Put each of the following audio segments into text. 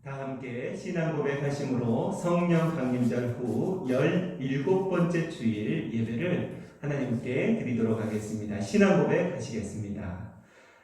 다 함께 신앙 고백하심으로 성령 강림절 후 17번째 주일 예배를 하나님께 드리도록 하겠습니다. 신앙 고백하시겠습니다.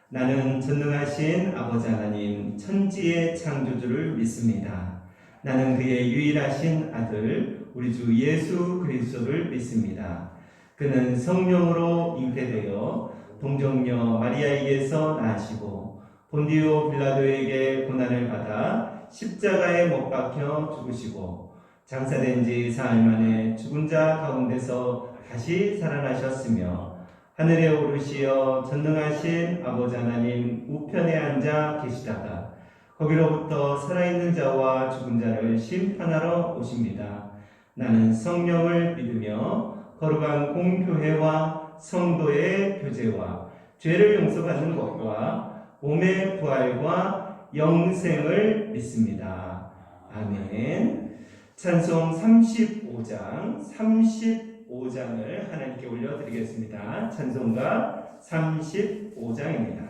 나는 전능하신 아버지 하나님 천지의 창조주를 믿습니다. 나는 그의 유일하신 아들 우리 주 예수 그리스도를 믿습니다. 그는 성령으로 잉태되어 동정녀 마리아에게서 나시고 본디오 빌라도에게 고난을 받아 십자가에 못 박혀 죽으시고 장사된 지 사흘 만에 죽은 자 가운데서 다시 살아나셨으며 하늘에 오르시어 전능하신 아버지 하나님 우편에 앉아 계시다가 거기로부터 살아있는 자와 죽은 자를 심판하러 오십니다. 나는 성령을 믿으며 거룩한 공교회와 성도의 교제와 죄를 용서받는 것과 몸의 부활과 영생을 믿습니다. 아멘. 찬송 35장을 하나님께 올려드리겠습니다. 찬송가 35장입니다.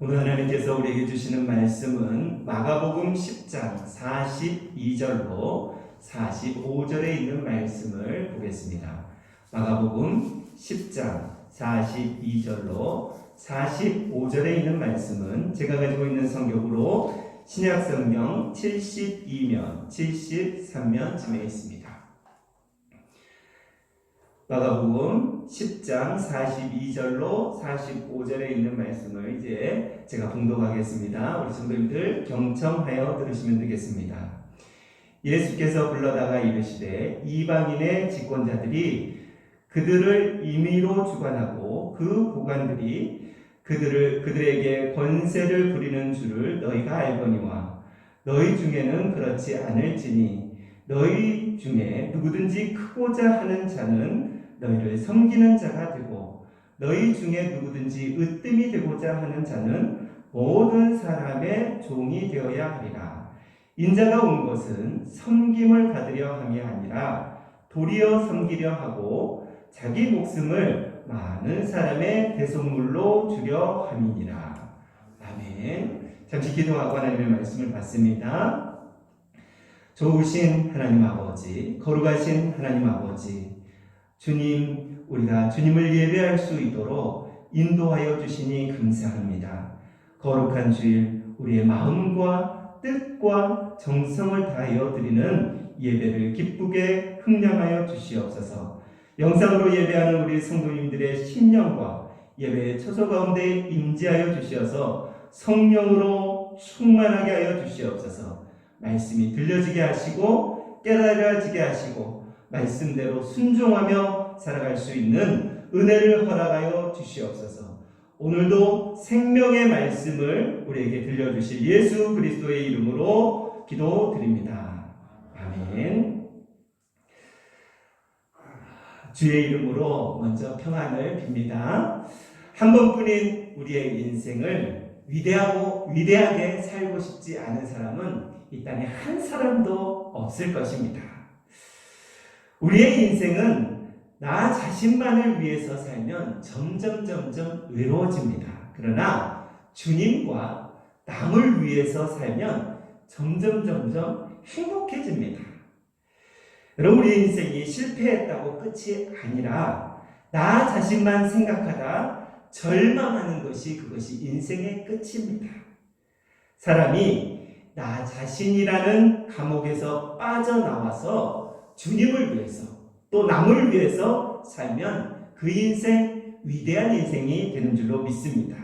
오늘 하나님께서 우리에게 주시는 말씀은 마가복음 10장 42절로 45절에 있는 말씀을 보겠습니다. 마가복음 10장 42절로 45절에 있는 말씀은 제가 가지고 있는 성경으로 신약성경 72면, 73면쯤에 있습니다. 마가복음 10장 42절로 45절에 있는 말씀을 이제 제가 봉독하겠습니다. 우리 성도님들 경청하여 들으시면 되겠습니다. 예수께서 불러다가 이르시되 이방인의 집권자들이 그들을 임의로 주관하고 그 고관들이 그들에게 권세를 부리는 줄을 너희가 알거니와 너희 중에는 그렇지 않을지니 너희 중에 누구든지 크고자 하는 자는 너희를 섬기는 자가 되고 너희 중에 누구든지 으뜸이 되고자 하는 자는 모든 사람의 종이 되어야 하리라. 인자가 온 것은 섬김을 받으려 함이 아니라 도리어 섬기려 하고 자기 목숨을 많은 사람의 대속물로 주려 함이니라. 아멘. 잠시 기도하고 하나님의 말씀을 받습니다. 좋으신 하나님 아버지, 거룩하신 하나님 아버지, 주님, 우리가 주님을 예배할 수 있도록 인도하여 주시니 감사합니다. 거룩한 주일 우리의 마음과 뜻과 정성을 다하여 드리는 예배를 기쁘게 흥량하여 주시옵소서. 영상으로 예배하는 우리 성도님들의 심령과 예배의 처소 가운데 임재하여 주시어서 성령으로 충만하게 하여 주시옵소서. 말씀이 들려지게 하시고 깨달아지게 하시고 말씀대로 순종하며 살아갈 수 있는 은혜를 허락하여 주시옵소서. 오늘도 생명의 말씀을 우리에게 들려주실 예수 그리스도의 이름으로 기도드립니다. 아멘. 주의 이름으로 먼저 평안을 빕니다. 한 번뿐인 우리의 인생을 위대하게 살고 싶지 않은 사람은 이 땅에 한 사람도 없을 것입니다. 우리의 인생은 나 자신만을 위해서 살면 점점 외로워집니다. 그러나 주님과 남을 위해서 살면 점점 행복해집니다. 여러분, 우리 인생이 실패했다고 끝이 아니라 나 자신만 생각하다 절망하는 그것이 인생의 끝입니다. 사람이 나 자신이라는 감옥에서 빠져나와서 주님을 위해서 또 남을 위해서 살면 그 인생 위대한 인생이 되는 줄로 믿습니다.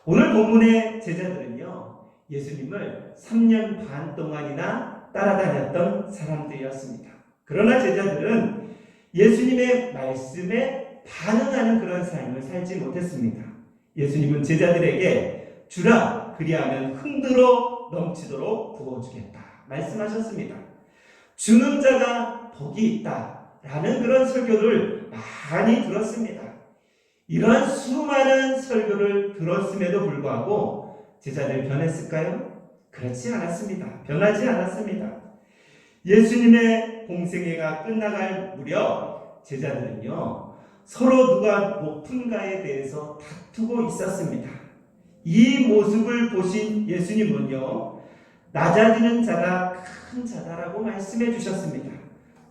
오늘 본문의 제자들은요, 예수님을 3년 반 동안이나 따라다녔던 사람들이었습니다. 그러나 제자들은 예수님의 말씀에 반응하는 그런 삶을 살지 못했습니다. 예수님은 제자들에게 주라, 그리하면 흥들어 넘치도록 부어주겠다 말씀하셨습니다. 주는 자가 복이 있다라는 그런 설교를 많이 들었습니다. 이러한 수많은 설교를 들었음에도 불구하고 제자들 변했을까요? 그렇지 않았습니다. 변하지 않았습니다. 예수님의 공생애가 끝나갈 무렵 제자들은요, 서로 누가 높은가에 대해서 다투고 있었습니다. 이 모습을 보신 예수님은요, 낮아지는 자가 큰 자다라고 말씀해 주셨습니다.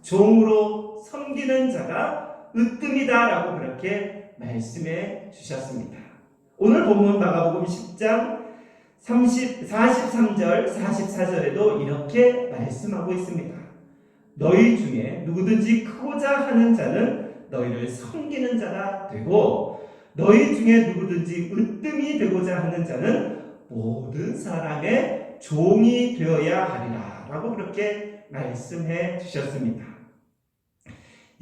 종으로 섬기는 자가 으뜸이다라고 그렇게 말씀해 주셨습니다. 오늘 본문 마가복음 10장 43절 44절에도 이렇게 말씀하고 있습니다. 너희 중에 누구든지 크고자 하는 자는 너희를 섬기는 자가 되고 너희 중에 누구든지 으뜸이 되고자 하는 자는 모든 사람의 종이 되어야 하리라 라고 그렇게 말씀해 주셨습니다.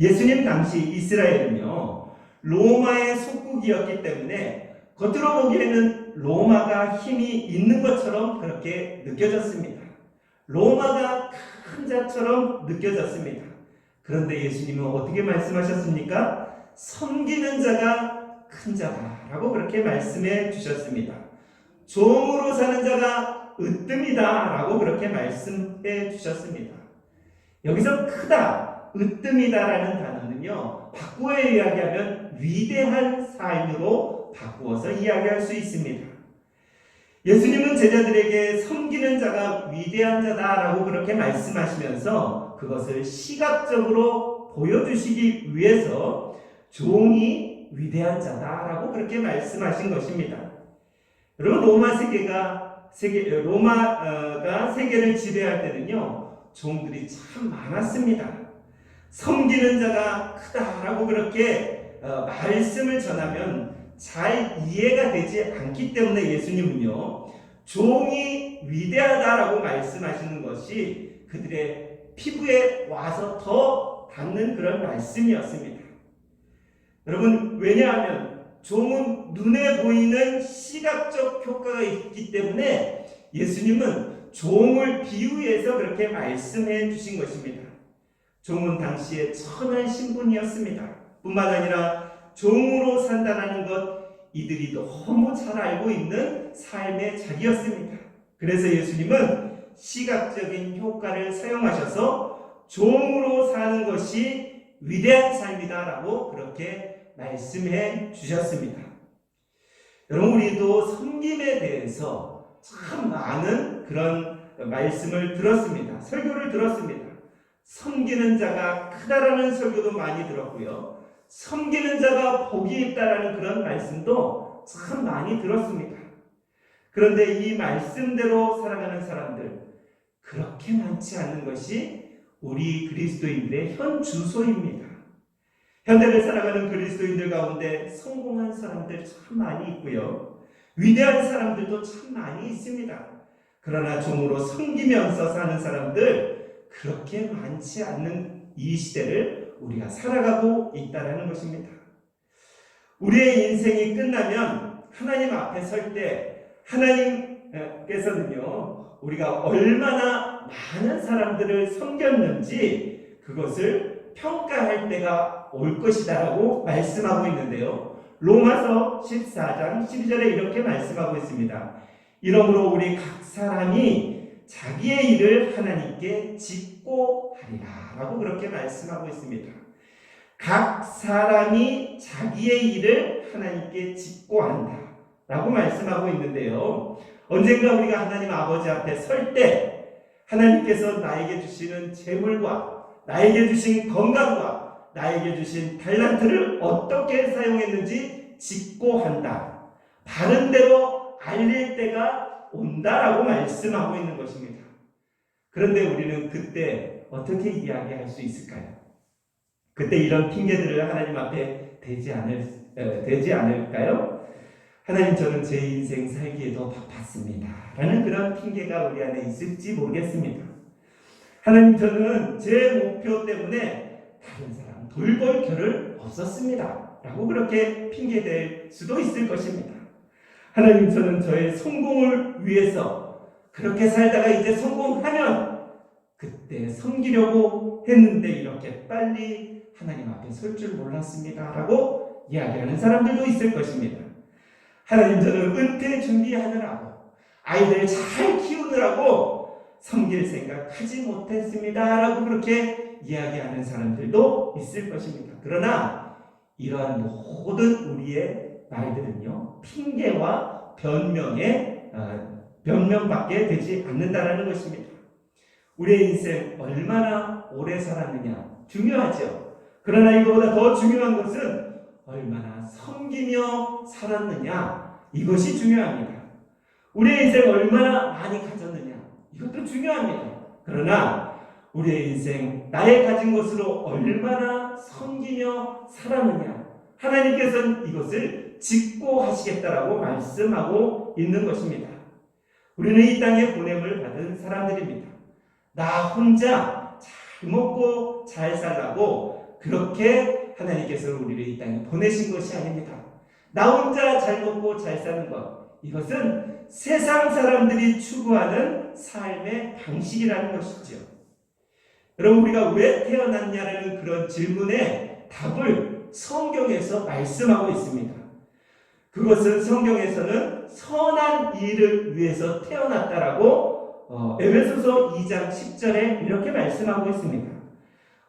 예수님 당시 이스라엘은요, 로마의 속국이었기 때문에 겉으로 보기에는 로마가 힘이 있는 것처럼 그렇게 느껴졌습니다. 로마가 큰 자처럼 느껴졌습니다. 그런데 예수님은 어떻게 말씀하셨습니까? 섬기는 자가 큰 자다라고 그렇게 말씀해 주셨습니다. 종으로 사는 자가 으뜸이다라고 그렇게 말씀해 주셨습니다. 여기서 크다, 으뜸이다라는 단어는요, 바꾸어 이야기하면 위대한 삶으로 바꾸어서 이야기할 수 있습니다. 예수님은 제자들에게 섬기는 자가 위대한 자다라고 그렇게 말씀하시면서 그것을 시각적으로 보여주시기 위해서 종이 위대한 자다라고 그렇게 말씀하신 것입니다. 여러분, 로마가 세계를 지배할 때는요, 종들이 참 많았습니다. 섬기는 자가 크다라고 그렇게 말씀을 전하면 잘 이해가 되지 않기 때문에 예수님은요, 종이 위대하다라고 말씀하시는 것이 그들의 피부에 와서 더 닿는 그런 말씀이었습니다. 여러분, 왜냐하면 종은 눈에 보이는 시각적 효과가 있기 때문에 예수님은 종을 비유해서 그렇게 말씀해 주신 것입니다. 종은 당시에 천한 신분이었습니다. 뿐만 아니라 종으로 산다는 것, 이들이 너무 잘 알고 있는 삶의 자리였습니다. 그래서 예수님은 시각적인 효과를 사용하셔서 종으로 사는 것이 위대한 삶이다라고 그렇게 말씀해 주셨습니다. 여러분, 우리도 섬김에 대해서 참 많은 그런 말씀을 들었습니다. 설교를 들었습니다. 섬기는 자가 크다라는 설교도 많이 들었고요. 섬기는 자가 복이 있다라는 그런 말씀도 참 많이 들었습니다. 그런데 이 말씀대로 살아가는 사람들, 그렇게 많지 않은 것이 우리 그리스도인들의 현 주소입니다. 현대를 살아가는 그리스도인들 가운데 성공한 사람들 참 많이 있고요. 위대한 사람들도 참 많이 있습니다. 그러나 종으로 섬기면서 사는 사람들, 그렇게 많지 않는 이 시대를 우리가 살아가고 있다는 것입니다. 우리의 인생이 끝나면 하나님 앞에 설 때 하나님께서는요, 우리가 얼마나 많은 사람들을 섬겼는지 그것을 평가할 때가 올 것이다라고 말씀하고 있는데요. 로마서 14장 12절에 이렇게 말씀하고 있습니다. 이러므로 우리 각 사람이 자기의 일을 하나님께 짓고 하리라 라고 그렇게 말씀하고 있습니다. 각 사람이 자기의 일을 하나님께 짓고 한다 라고 말씀하고 있는데요. 언젠가 우리가 하나님 아버지 앞에 설 때 하나님께서 나에게 주시는 재물과 나에게 주신 건강과 나에게 주신 달란트를 어떻게 사용했는지 짓고 한다. 바른 대로 알릴 때가 온다라고 말씀하고 있는 것입니다. 그런데 우리는 그때 어떻게 이야기할 수 있을까요? 그때 이런 핑계들을 하나님 앞에 대지 않을까요? 하나님, 저는 제 인생 살기에 더 바빴습니다 라는 그런 핑계가 우리 안에 있을지 모르겠습니다. 하나님, 저는 제 목표 때문에 다른 사람 돌볼 겨를 없었습니다 라고 그렇게 핑계댈 수도 있을 것입니다. 하나님, 저는 저의 성공을 위해서 그렇게 살다가 이제 성공하면 그때 섬기려고 했는데 이렇게 빨리 하나님 앞에 설 줄 몰랐습니다 라고 이야기하는 사람들도 있을 것입니다. 하나님, 저는 은퇴 준비하느라고 아이들 잘 키우느라고 섬길 생각하지 못했습니다 라고 그렇게 이야기하는 사람들도 있을 것입니다. 그러나 이러한 모든 우리의 말들은요, 핑계와 변명밖에 되지 않는다라는 것입니다. 우리의 인생 얼마나 오래 살았느냐 중요하죠. 그러나 이거보다 더 중요한 것은 얼마나 섬기며 살았느냐, 이것이 중요합니다. 우리의 인생 얼마나 많이 가졌느냐, 이것도 중요합니다. 그러나 우리의 인생, 나의 가진 것으로 얼마나 섬기며 살았느냐, 하나님께서는 이것을 짓고 하시겠다라고 말씀하고 있는 것입니다. 우리는 이 땅에 보냄을 받은 사람들입니다. 나 혼자 잘 먹고 잘 살라고 그렇게 하나님께서 우리를 이 땅에 보내신 것이 아닙니다. 나 혼자 잘 먹고 잘 사는 것, 이것은 세상 사람들이 추구하는 삶의 방식이라는 것이죠. 여러분, 우리가 왜 태어났냐라는 그런 질문에 답을 성경에서 말씀하고 있습니다. 그것은 성경에서는 선한 일을 위해서 태어났다라고 에베소서 2장 10절에 이렇게 말씀하고 있습니다.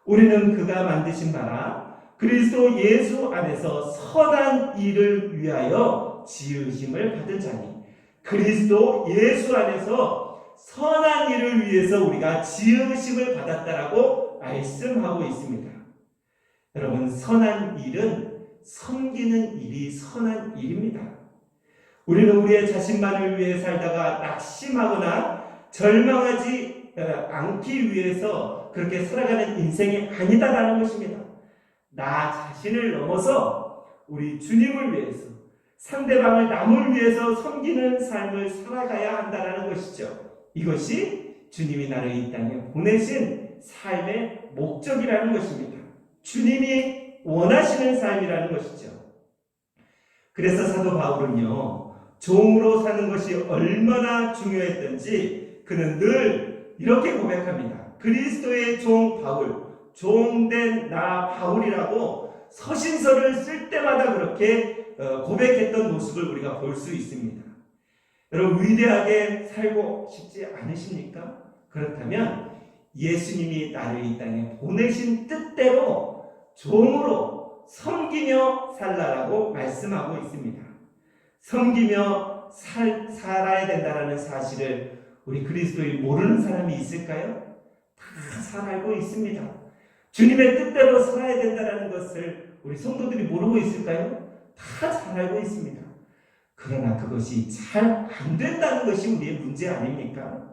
우리는 그가 만드신 바라 그리스도 예수 안에서 선한 일을 위하여 지으심을 받은 자니, 그리스도 예수 안에서 선한 일을 위해서 우리가 지으심을 받았다라고 말씀하고 있습니다. 여러분, 선한 일은 섬기는 일이 선한 일입니다. 우리는 우리의 자신만을 위해 살다가 낙심하거나 절망하지 않기 위해서 그렇게 살아가는 인생이 아니다라는 것입니다. 나 자신을 넘어서 우리 주님을 위해서, 상대방을 남을 위해서 섬기는 삶을 살아가야 한다는 것이죠. 이것이 주님이 나를 이 땅에 보내신 삶의 목적이라는 것입니다. 주님이 원하시는 삶이라는 것이죠. 그래서 사도 바울은요, 종으로 사는 것이 얼마나 중요했던지 그는 늘 이렇게 고백합니다. 그리스도의 종 바울, 종된 나 바울이라고 서신서를 쓸 때마다 그렇게 고백했던 모습을 우리가 볼 수 있습니다. 여러분, 위대하게 살고 싶지 않으십니까? 그렇다면 예수님이 나를 이 땅에 보내신 뜻대로 종으로 섬기며 살라라고 말씀하고 있습니다. 섬기며 살아야 된다는 사실을 우리 그리스도인이 모르는 사람이 있을까요? 다 잘 알고 있습니다. 주님의 뜻대로 살아야 된다는 것을 우리 성도들이 모르고 있을까요? 다 잘 알고 있습니다. 그러나 그것이 잘 안 된다는 것이 우리의 문제 아닙니까?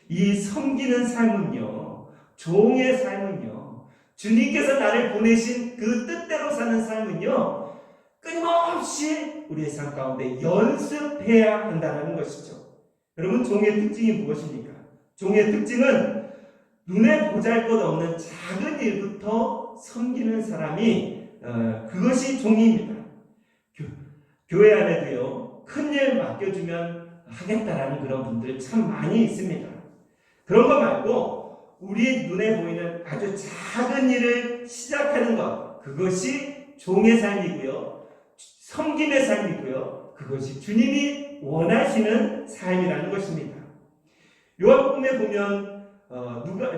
이 섬기는 삶은요, 종의 삶은요, 주님께서 나를 보내신 그 뜻대로 사는 삶은요, 끊임없이 우리의 삶 가운데 연습해야 한다는 것이죠. 여러분, 종의 특징이 무엇입니까? 종의 특징은 눈에 보잘것없는 작은 일부터 섬기는 사람이 그것이 종입니다. 교회 안에도요, 큰일 맡겨주면 하겠다라는 그런 분들 참 많이 있습니다. 그런 거 말고 우리 눈에 보이는 아주 작은 일을 시작하는 것, 그것이 종의 삶이고요, 섬김의 삶이고요, 그것이 주님이 원하시는 삶이라는 것입니다. 요한복음에 보면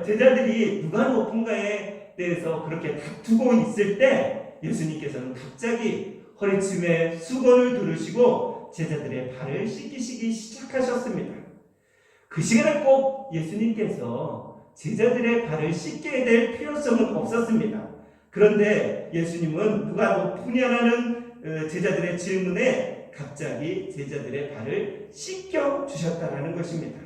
제자들이 누가 높은가에 대해서 그렇게 다투고 있을 때 예수님께서는 갑자기 허리춤에 수건을 두르시고 제자들의 발을 씻기시기 시작하셨습니다. 그 시간에 꼭 예수님께서 제자들의 발을 씻게 될 필요성은 없었습니다. 그런데 예수님은 누가 높으냐라는 제자들의 질문에 갑자기 제자들의 발을 씻겨 주셨다는 것입니다.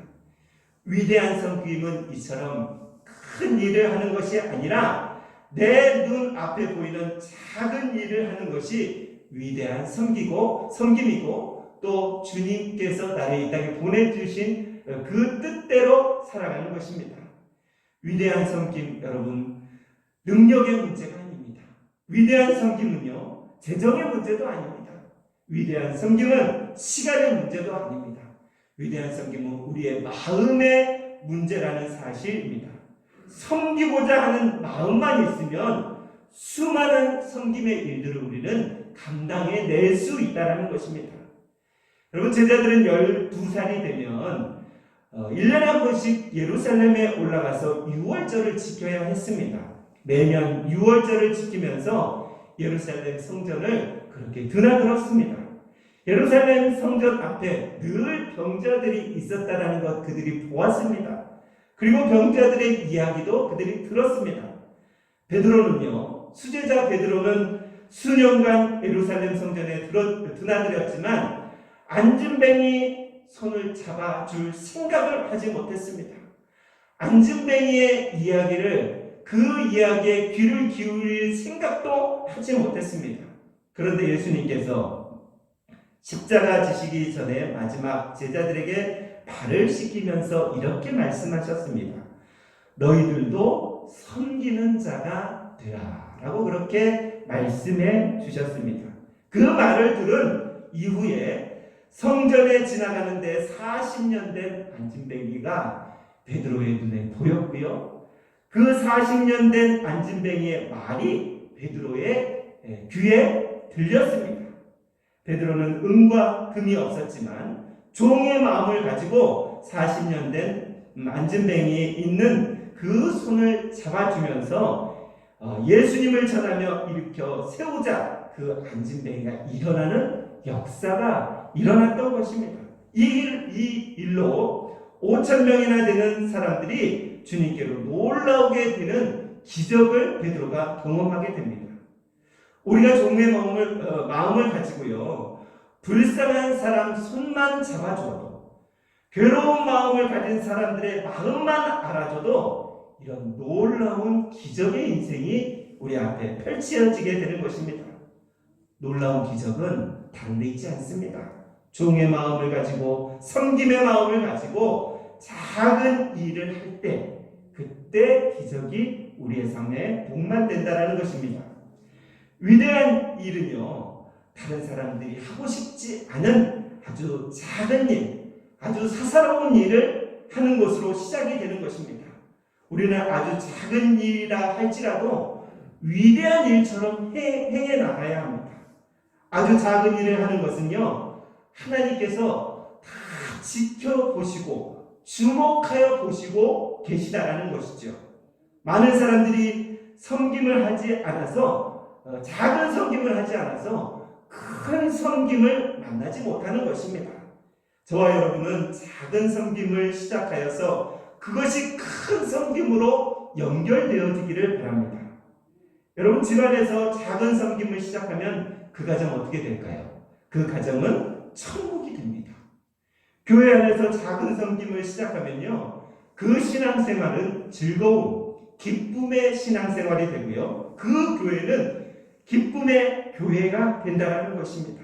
위대한 섬김은 이처럼 큰 일을 하는 것이 아니라 내 눈 앞에 보이는 작은 일을 하는 것이 위대한 섬김이고 또 주님께서 나를 이 땅에 보내주신 그 뜻대로 살아가는 것입니다. 위대한 섬김, 여러분, 능력의 문제가 아닙니다. 위대한 섬김은요, 재정의 문제도 아닙니다. 위대한 섬김은 시간의 문제도 아닙니다. 위대한 섬김은 우리의 마음의 문제라는 사실입니다. 섬기고자 하는 마음만 있으면 수많은 섬김의 일들을 우리는 감당해낼 수 있다는 것입니다. 여러분, 제자들은 12살이 되면 1년에 한 번씩 예루살렘에 올라가서 유월절을 지켜야 했습니다. 매년 유월절을 지키면서 예루살렘 성전을 그렇게 드나들었습니다. 예루살렘 성전 앞에 늘 병자들이 있었다는 것 그들이 보았습니다. 그리고 병자들의 이야기도 그들이 들었습니다. 베드로는요, 수제자 베드로는 수년간 예루살렘 성전에 드나들었지만 안진뱅이 손을 잡아줄 생각을 하지 못했습니다. 안진뱅이의 이야기를, 그 이야기에 귀를 기울일 생각도 하지 못했습니다. 그런데 예수님께서 십자가 지시기 전에 마지막 제자들에게 발을 씻기면서 이렇게 말씀하셨습니다. 너희들도 섬기는 자가 되라 라고 그렇게 말씀해 주셨습니다. 그 말을 들은 이후에 성전에 지나가는데 40년 된 안진뱅이가 베드로의 눈에 보였고요, 그 40년 된 안진뱅이의 말이 베드로의 귀에 들렸습니다. 베드로는 은과 금이 없었지만 종의 마음을 가지고 40년 된 안진뱅이에 있는 그 손을 잡아주면서 예수님을 전하며 일으켜 세우자 그 안진뱅이가 일어나는 역사가 일어났던 것입니다. 이 일로 5,000명이나 되는 사람들이 주님께로 놀라오게 되는 기적을 베드로가 경험하게 됩니다. 우리가 종의 마음을 가지고요, 불쌍한 사람 손만 잡아줘도, 괴로운 마음을 가진 사람들의 마음만 알아줘도 이런 놀라운 기적의 인생이 우리 앞에 펼쳐지게 되는 것입니다. 놀라운 기적은 다른 데 있지 않습니다. 종의 마음을 가지고, 섬김의 마음을 가지고 작은 일을 할 때, 그때 기적이 우리의 삶에 복만 된다는 것입니다. 위대한 일은요, 다른 사람들이 하고 싶지 않은 아주 작은 일, 아주 사사로운 일을 하는 것으로 시작이 되는 것입니다. 우리는 아주 작은 일이라 할지라도 위대한 일처럼 행해 나가야 합니다. 아주 작은 일을 하는 것은요, 하나님께서 다 지켜보시고 주목하여 보시고 계시다라는 것이죠. 많은 사람들이 섬김을 하지 않아서, 작은 섬김을 하지 않아서 큰 섬김을 만나지 못하는 것입니다. 저와 여러분은 작은 섬김을 시작하여서 그것이 큰 섬김으로 연결되어지기를 바랍니다. 여러분, 집안에서 작은 섬김을 시작하면 그 가정 어떻게 될까요? 그 가정은 천국이 됩니다. 교회 안에서 작은 섬김을 시작하면요, 그 신앙생활은 즐거움, 기쁨의 신앙생활이 되고요, 그 교회는 기쁨의 교회가 된다는 것입니다.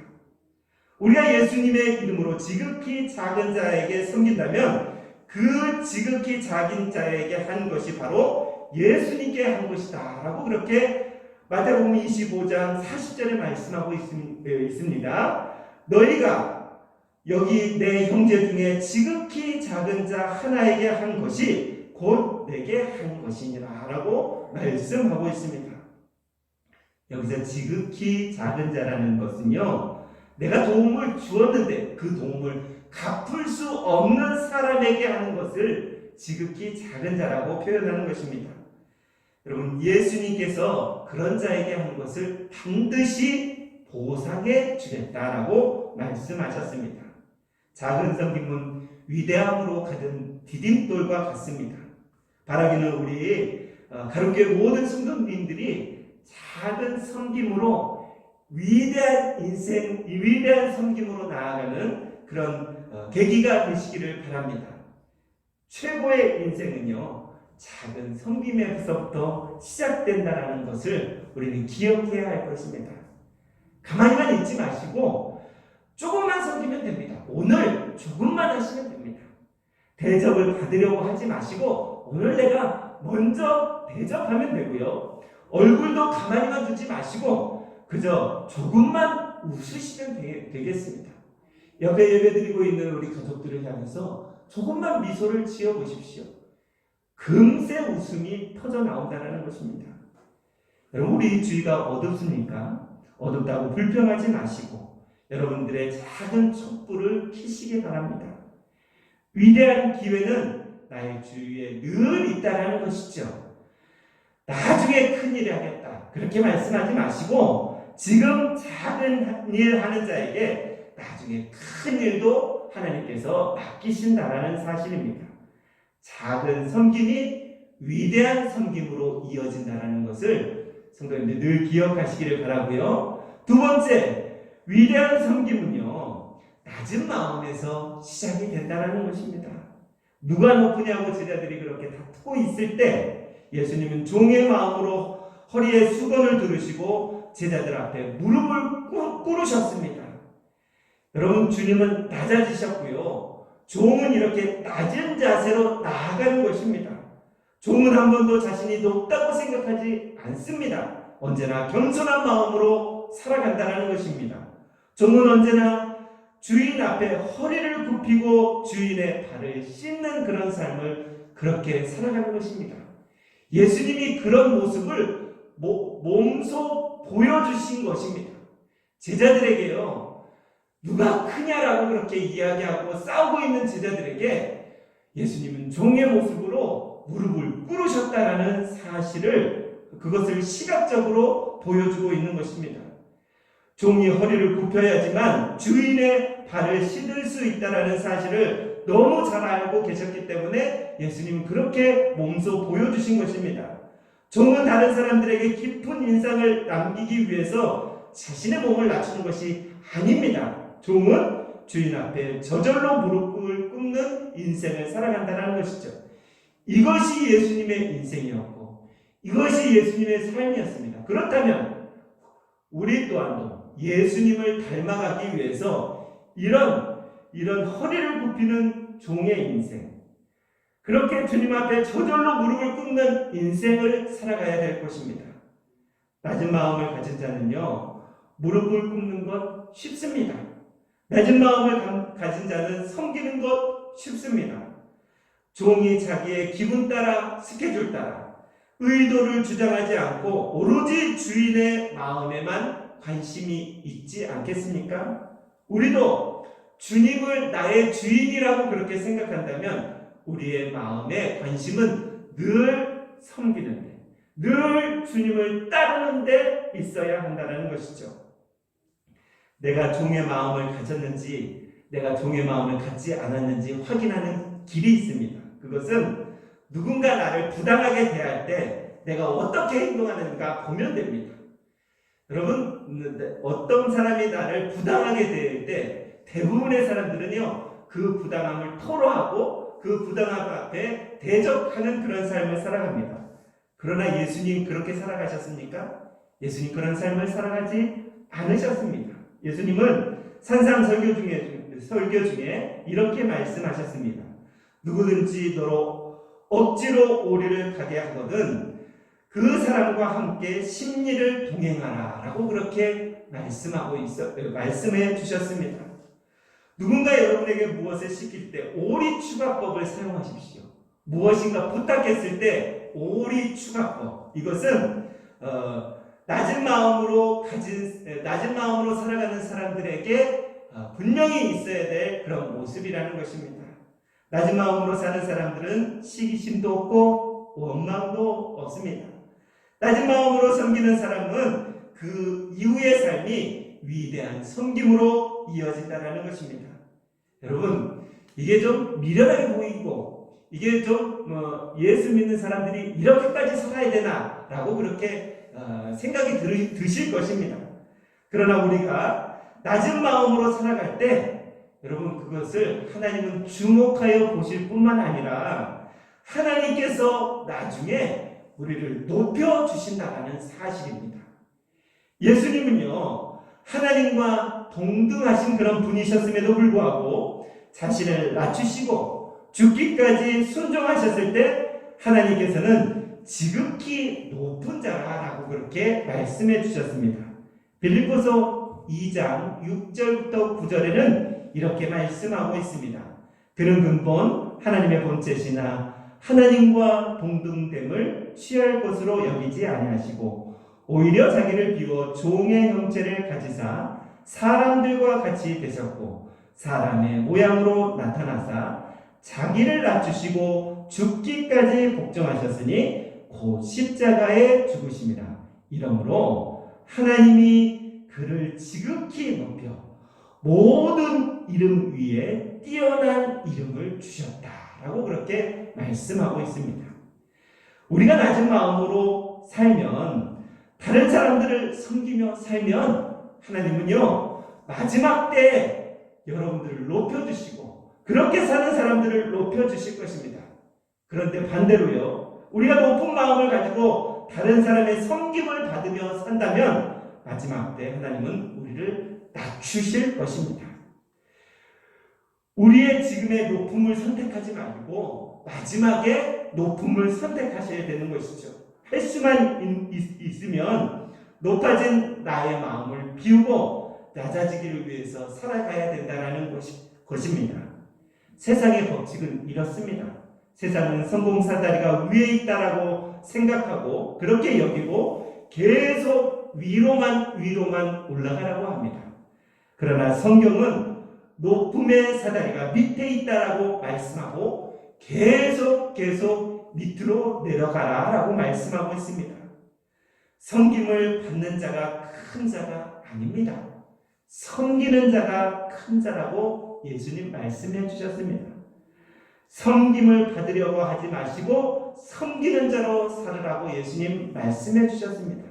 우리가 예수님의 이름으로 지극히 작은 자에게 섬긴다면 그 지극히 작은 자에게 한 것이 바로 예수님께 한 것이다 라고 그렇게 마태복음 25장 40절에 말씀하고 있습니다. 너희가 여기 내 형제 중에 지극히 작은 자 하나에게 한 것이 곧 내게 한 것이니라 라고 말씀하고 있습니다. 여기서 지극히 작은 자라는 것은요, 내가 도움을 주었는데 그 도움을 갚을 수 없는 사람에게 하는 것을 지극히 작은 자라고 표현하는 것입니다. 여러분, 예수님께서 그런 자에게 하는 것을 반드시 보상해 주겠다라고 말씀하셨습니다. 작은 섬김은 위대함으로 가진 디딤돌과 같습니다. 바라기는 우리 가톨교회 모든 성도님들이 작은 섬김으로 위대한 인생, 위대한 섬김으로 나아가는 그런 계기가 되시기를 바랍니다. 최고의 인생은요, 작은 섬김에서부터 시작된다는 것을 우리는 기억해야 할 것입니다. 가만히만 있지 마시고 조금만 섬기면 됩니다. 오늘 조금만 하시면 됩니다. 대접을 받으려고 하지 마시고 오늘 내가 먼저 대접하면 되고요, 얼굴도 가만히만 두지 마시고 그저 조금만 웃으시면 되겠습니다. 옆에 예배드리고 있는 우리 가족들을 향해서 조금만 미소를 지어 보십시오. 금세 웃음이 터져 나온다는 것입니다. 여러분, 우리 주위가 어둡습니까? 어둡다고 불평하지 마시고 여러분들의 작은 촛불을 켜시기 바랍니다. 위대한 기회는 나의 주위에 늘 있다는 것이죠. 나중에 큰일을 하겠다 그렇게 말씀하지 마시고 지금 작은 일 하는 자에게 나중에 큰 일도 하나님께서 맡기신다라는 사실입니다. 작은 섬김이 위대한 섬김으로 이어진다는 것을 성도님들 늘 기억하시기를 바라고요. 두 번째, 위대한 섬김은요, 낮은 마음에서 시작이 된다는 것입니다. 누가 높으냐고 제자들이 그렇게 다투고 있을 때 예수님은 종의 마음으로 허리에 수건을 두르시고 제자들 앞에 무릎을 꿇으셨습니다. 여러분, 주님은 낮아지셨고요, 종은 이렇게 낮은 자세로 나아가는 것입니다. 종은 한 번도 자신이 높다고 생각하지 않습니다. 언제나 겸손한 마음으로 살아간다는 것입니다. 종은 언제나 주인 앞에 허리를 굽히고 주인의 발을 씻는 그런 삶을 그렇게 살아가는 것입니다. 예수님이 그런 모습을 몸소 보여주신 것입니다. 제자들에게요, 누가 크냐라고 그렇게 이야기하고 싸우고 있는 제자들에게 예수님은 종의 모습으로 무릎을 꿇으셨다라는 사실을, 그것을 시각적으로 보여주고 있는 것입니다. 종이 허리를 굽혀야지만 주인의 발을 씻을 수 있다라는 사실을 너무 잘 알고 계셨기 때문에 예수님은 그렇게 몸소 보여주신 것입니다. 종은 다른 사람들에게 깊은 인상을 남기기 위해서 자신의 몸을 낮추는 것이 아닙니다. 종은 주인 앞에 저절로 무릎을 꿇는 인생을 살아간다는 것이죠. 이것이 예수님의 인생이었고 이것이 예수님의 삶이었습니다. 그렇다면 우리 또한도 예수님을 닮아가기 위해서 이런 허리를 굽히는 종의 인생, 그렇게 주님 앞에 저절로 무릎을 꿇는 인생을 살아가야 될 것입니다. 낮은 마음을 가진 자는요, 무릎을 꿇는 것 쉽습니다. 낮은 마음을 가진 자는 섬기는 것 쉽습니다. 종이 자기의 기분 따라, 스케줄 따라 의도를 주장하지 않고 오로지 주인의 마음에만 관심이 있지 않겠습니까? 우리도 주님을 나의 주인이라고 그렇게 생각한다면 우리의 마음의 관심은 늘 섬기는데, 늘 주님을 따르는 데 있어야 한다는 것이죠. 내가 종의 마음을 가졌는지, 내가 종의 마음을 갖지 않았는지 확인하는 길이 있습니다. 그것은 누군가 나를 부당하게 대할 때 내가 어떻게 행동하는가 보면 됩니다. 여러분, 어떤 사람이 나를 부당하게 대할 때 대부분의 사람들은요, 그 부당함을 토로하고 그 부당함 앞에 대적하는 그런 삶을 살아갑니다. 그러나 예수님 그렇게 살아가셨습니까? 예수님 그런 삶을 살아가지 않으셨습니다. 예수님은 산상설교 중에 이렇게 말씀하셨습니다. 누구든지 너로 억지로 오리를 가게 하거든 그 사람과 함께 심리를 동행하라 라고 그렇게 말씀해 주셨습니다. 누군가 여러분에게 무엇을 시킬 때 오리추가법을 사용하십시오. 무엇인가 부탁했을 때 오리추가법, 이것은 낮은 마음으로 살아가는 사람들에게 분명히 있어야 될 그런 모습이라는 것입니다. 낮은 마음으로 사는 사람들은 시기심도 없고 원망도 없습니다. 낮은 마음으로 섬기는 사람은 그 이후의 삶이 위대한 섬김으로 이어진다는 것입니다. 여러분, 이게 좀 미련하게 보이고 이게 좀 예수 믿는 사람들이 이렇게까지 살아야 되나 라고 그렇게 생각이 드실 것입니다. 그러나 우리가 낮은 마음으로 살아갈 때 여러분, 그것을 하나님은 주목하여 보실 뿐만 아니라 하나님께서 나중에 우리를 높여주신다는 사실입니다. 예수님은요, 하나님과 동등하신 그런 분이셨음에도 불구하고 자신을 낮추시고 죽기까지 순종하셨을 때 하나님께서는 지극히 높은 자라고 그렇게 말씀해 주셨습니다. 빌립보서 2장 6절부터 9절에는 이렇게 말씀하고 있습니다. 그는 근본 하나님의 본체시나 하나님과 동등됨을 취할 것으로 여기지 아니하시고 오히려 자기를 비워 종의 형체를 가지사 사람들과 같이 되셨고 사람의 모양으로 나타나사 자기를 낮추시고 죽기까지 복종하셨으니 곧 십자가에 죽으심이라. 이러므로 하나님이 그를 지극히 높여 모든 이름 위에 뛰어난 이름을 주셨다라고 그렇게 말씀하고 있습니다. 우리가 낮은 마음으로 살면, 다른 사람들을 섬기며 살면 하나님은요, 마지막 때 여러분들을 높여주시고 그렇게 사는 사람들을 높여주실 것입니다. 그런데 반대로요, 우리가 높은 마음을 가지고 다른 사람의 섬김을 받으며 산다면 마지막 때 하나님은 우리를 낮추실 것입니다. 우리의 지금의 높음을 선택하지 말고 마지막에 높음을 선택하셔야 되는 것이죠. 할 수만 있으면 높아진 나의 마음을 비우고 낮아지기를 위해서 살아가야 된다는 것입니다. 세상의 법칙은 이렇습니다. 세상은 성공 사다리가 위에 있다라고 생각하고 그렇게 여기고 계속 위로만 올라가라고 합니다. 그러나 성경은 높음의 사다리가 밑에 있다라고 말씀하고 계속 밑으로 내려가라라고 말씀하고 있습니다. 섬김을 받는 자가 큰 자가 아닙니다. 섬기는 자가 큰 자라고 예수님 말씀해 주셨습니다. 섬김을 받으려고 하지 마시고 섬기는 자로 살으라고 예수님 말씀해 주셨습니다.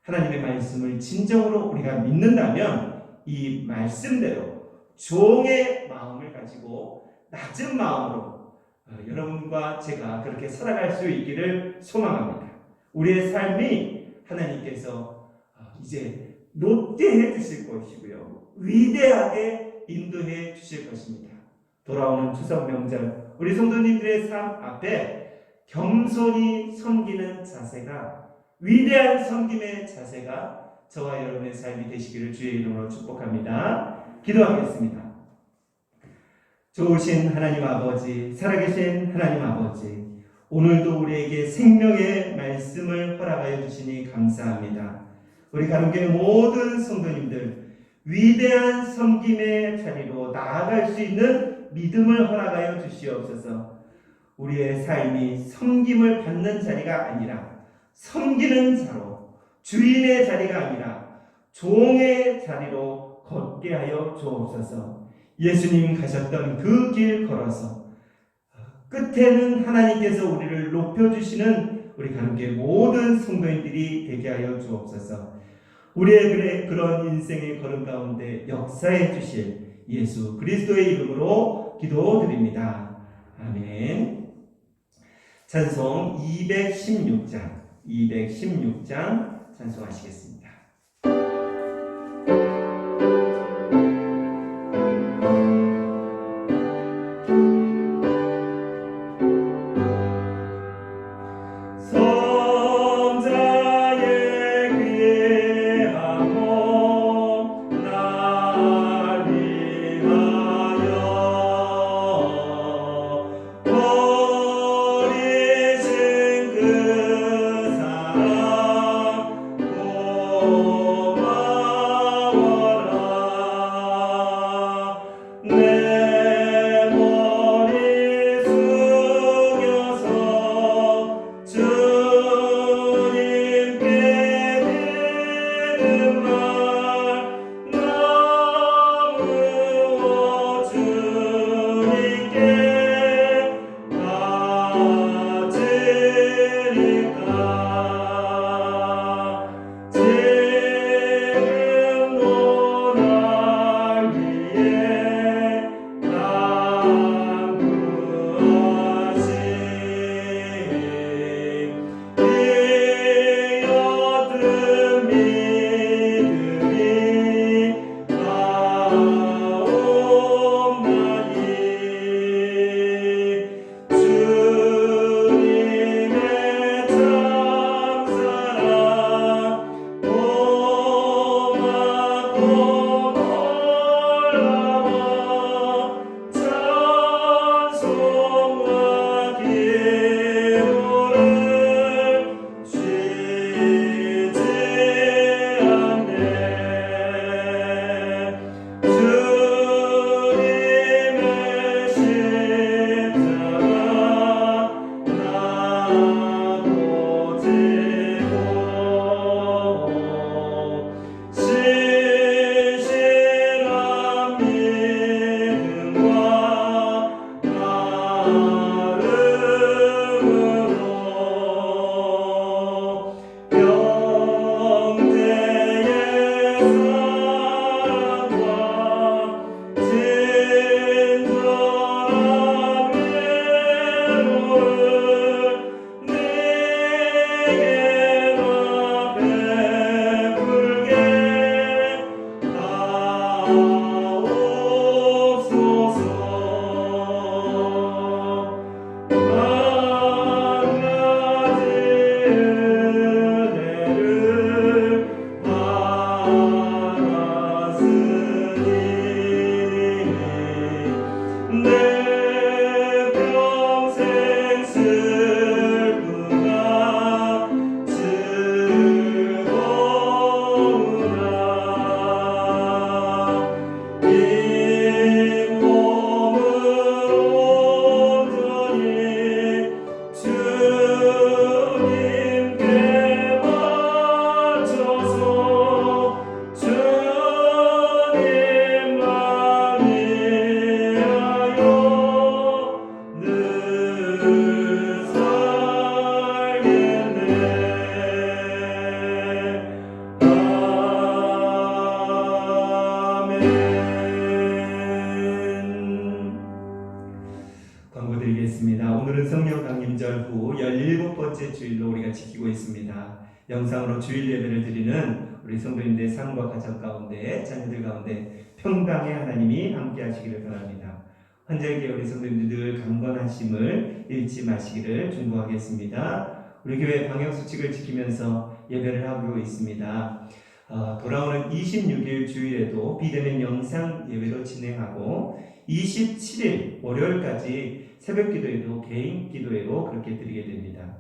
하나님의 말씀을 진정으로 우리가 믿는다면 이 말씀대로 종의 마음을 가지고 낮은 마음으로 여러분과 제가 그렇게 살아갈 수 있기를 소망합니다. 우리의 삶이 하나님께서 이제 높게 해주실 것이고요, 위대하게 인도해 주실 것입니다. 돌아오는 추석 명절, 우리 성도님들의 삶 앞에 겸손히 섬기는 자세가 위대한 섬김의 자세가 저와 여러분의 삶이 되시기를 주의 이름으로 축복합니다. 기도하겠습니다. 좋으신 하나님 아버지, 살아계신 하나님 아버지, 오늘도 우리에게 생명의 말씀을 허락하여 주시니 감사합니다. 우리 가족의 모든 성도님들 위대한 섬김의 자리로 나아갈 수 있는 믿음을 허락하여 주시옵소서. 우리의 삶이 섬김을 받는 자리가 아니라 섬기는 자로, 주인의 자리가 아니라 종의 자리로 걷게 하여 주옵소서. 예수님 가셨던 그 길 걸어서 끝에는 하나님께서 우리를 높여주시는 우리 가족의 모든 성도인들이 되게 하여 주옵소서. 우리의 그런 인생의 걸음 가운데 역사해 주실 예수 그리스도의 이름으로 기도드립니다. 아멘. 찬송 216장 찬송하시겠습니다. 지키고 있습니다. 영상으로 주일 예배를 드리는 우리 성도님들의 삶과 가정 가운데, 자녀들 가운데 평강의 하나님이 함께 하시기를 바랍니다. 환자에게 우리 성도님들 늘 강건하심을 잃지 마시기를 중보하겠습니다. 우리 교회 방역수칙을 지키면서 예배를 하고 있습니다. 돌아오는 26일 주일에도 비대면 영상 예배로 진행하고 27일 월요일까지 새벽 기도회도 개인 기도회로 그렇게 드리게 됩니다.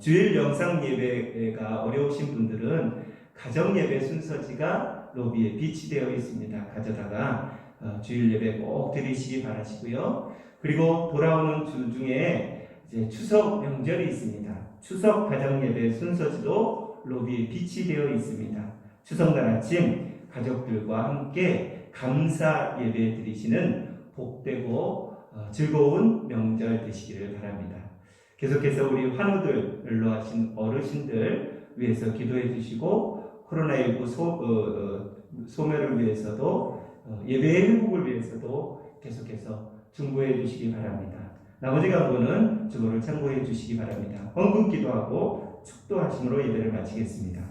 주일 영상 예배가 어려우신 분들은 가정 예배 순서지가 로비에 비치되어 있습니다. 가져다가 주일 예배 꼭 드리시기 바라시고요. 그리고 돌아오는 주 중에 이제 추석 명절이 있습니다. 추석 가정 예배 순서지도 로비에 비치되어 있습니다. 추석날 아침 가족들과 함께 감사 예배 드리시는 복되고 즐거운 명절 되시기를 바랍니다. 계속해서 우리 환우들, 연로하신 어르신들 위해서 기도해 주시고 코로나19 소멸을 위해서도 예배의 회복을 위해서도 계속해서 중보해 주시기 바랍니다. 나머지 간구는 주보를 참고해 주시기 바랍니다. 헌금 기도하고 축도하심으로 예배를 마치겠습니다.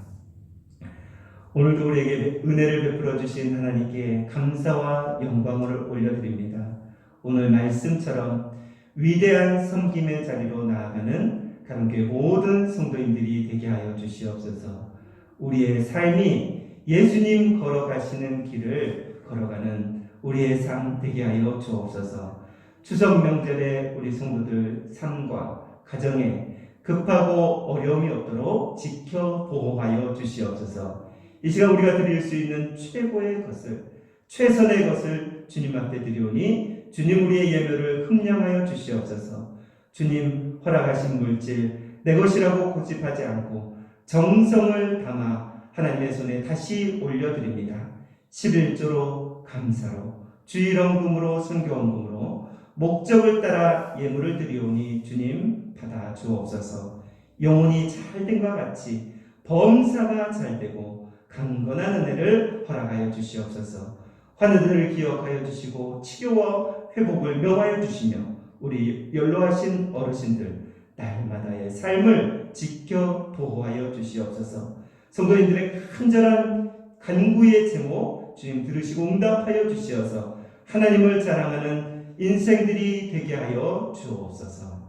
오늘도 우리에게 은혜를 베풀어 주신 하나님께 감사와 영광을 올려드립니다. 오늘 말씀처럼 위대한 섬김의 자리로 나아가는 가정교회 모든 성도인들이 되게 하여 주시옵소서. 우리의 삶이 예수님 걸어가시는 길을 걸어가는 우리의 삶 되게 하여 주옵소서. 추석 명절에 우리 성도들 삶과 가정에 급하고 어려움이 없도록 지켜 보호하여 주시옵소서. 이 시간 우리가 드릴 수 있는 최고의 것을, 최선의 것을 주님 앞에 드리오니 주님 우리의 예배를 흠량하여 주시옵소서. 주님 허락하신 물질 내 것이라고 고집하지 않고 정성을 담아 하나님의 손에 다시 올려드립니다. 11조로 감사로 주일헌금으로 선교헌금으로 목적을 따라 예물을 드리오니 주님 받아 주옵소서. 영혼이 잘된과 같이 범사가 잘되고 강건한 은혜를 허락하여 주시옵소서. 환우들을 기억하여 주시고 치료와 회복을 명하여 주시며 우리 연로하신 어르신들 날마다의 삶을 지켜 보호하여 주시옵소서. 성도인들의 간절한 간구의 제목 주님 들으시고 응답하여 주시어서 하나님을 자랑하는 인생들이 되게 하여 주옵소서.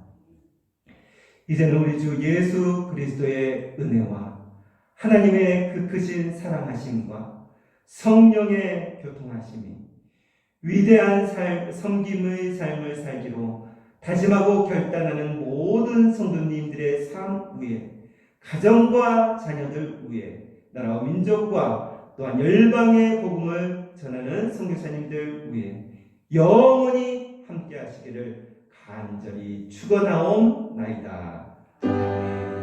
이제는 우리 주 예수 그리스도의 은혜와 하나님의 그 크신 사랑하심과 성령의 교통하심이 위대한 섬김의 삶을 살기로 다짐하고 결단하는 모든 성도님들의 삶 위에, 가정과 자녀들 위에, 나라와 민족과 또한 열방의 복음을 전하는 선교사님들 위에 영원히 함께 하시기를 간절히 축원하옵나이다. 아멘.